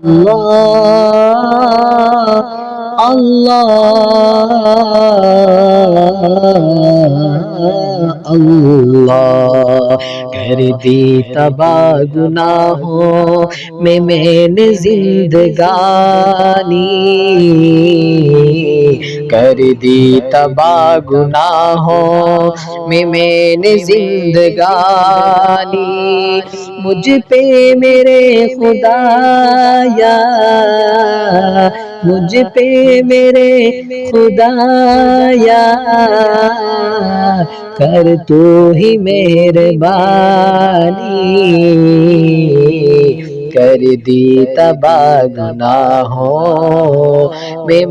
اللہ اللہ اللہ، کر دی تباہ گناہوں میں نے زندگانی، کر دی تباہ گناہوں میں نے زندگانی، مجھ پہ میرے خدایا، مجھ پہ میرے خدایا، کر تو ہی مہربانی، کر دی تباہ گناہوں میں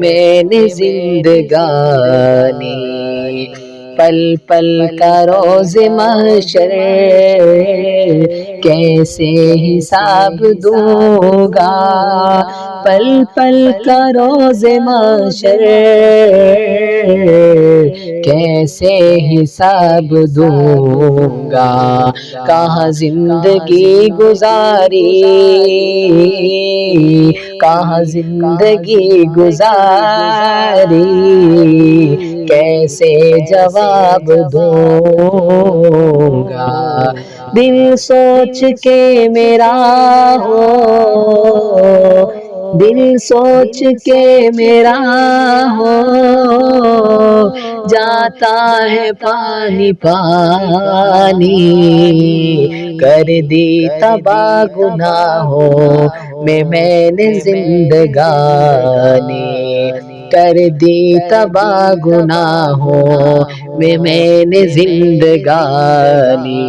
نے زندگانی، پل پل کا روز محشر کیسے حساب دوں گا، پل پل کا روز محشر کیسے حساب دوں گا، کہاں زندگی گزاری، کہاں زندگی گزاری، کیسے جواب دوں گا، دل سوچ کے میرا ہو، دل سوچ کے میرا ہو جاتا ہے پانی پانی، کر دی تباہ گناہوں میں نے زندگانی، کر دی تباہ گناہوں میں نے زندگانی،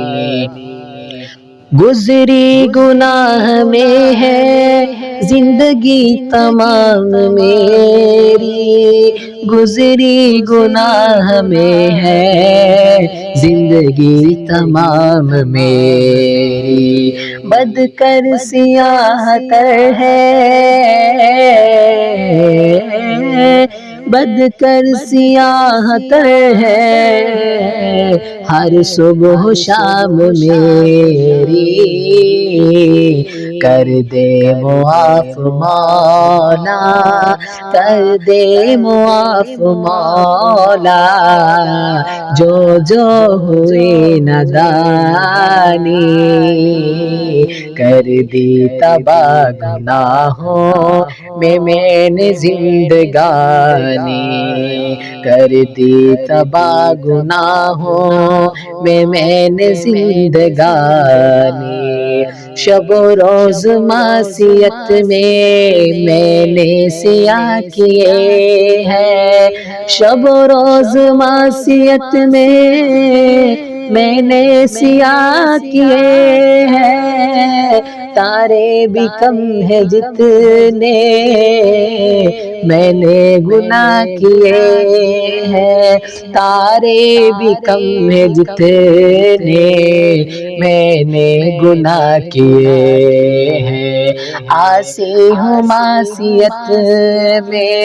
گزری گناہ میں ہے زندگی تمام میری، گزری گناہ میں ہے زندگی تمام میری، بد کر سیاہ تر ہے، بد کر سیاہ تر ہے ہر صبح و شام میری، کر دے معاف مولا، کر دے معاف مولا، جو جو ہوئے نادانی، کر دی تباہ گناہوں میں نے زندگانی، کر دی تباہ گناہوں میں نے زندگانی، شب و روز معصیت میں نے سیاہ کیے ہیں، شب و روز معصیت میں نے سیاہ کیے ہیں، تارے بھی کم ہے جتنے میں نے گناہ کیے ہیں، تارے بھی کم ہے جتنے میں نے گناہ کیے ہیں، عاصی ہوں معصیت میں،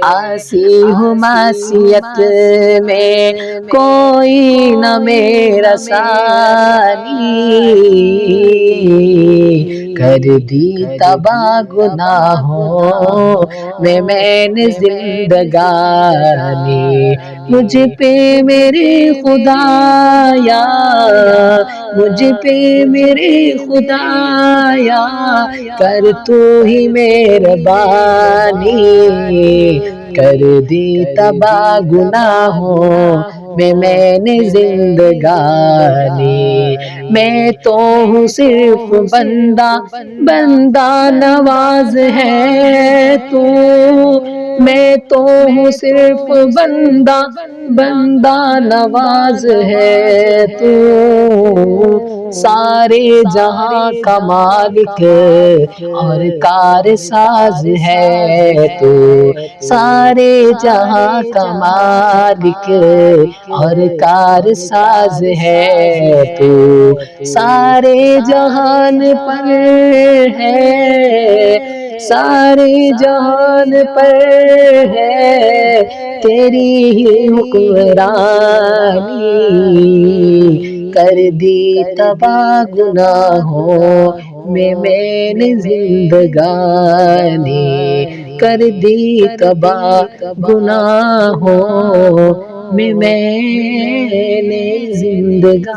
عاصی ہوں معصیت میں، کوئی نہ میرا ثانی، کر دی تباہ گناہوں میں نے زندگانی، مجھ پہ میرے خدایا، مجھ پہ میرے خدایا، کر تو ہی مہربانی، کر دی تباہ گناہوں میں نے زندگانی، میں تو ہوں صرف بندہ، بندہ نواز ہے تو، میں تو ہوں صرف بندہ، بندہ نواز ہے تو، سارے جہاں کا مالک اور کار ساز ہے تو، سارے جہاں کا مالک اور کار ساز ہے تو، سارے جہان پر ہے، سارے جہان پر ہے تیری ہی حکمرانی، کر دی تباہ گناہوں میں نے زندگانی کر دی تباہ گناہوں میں نے زندگانی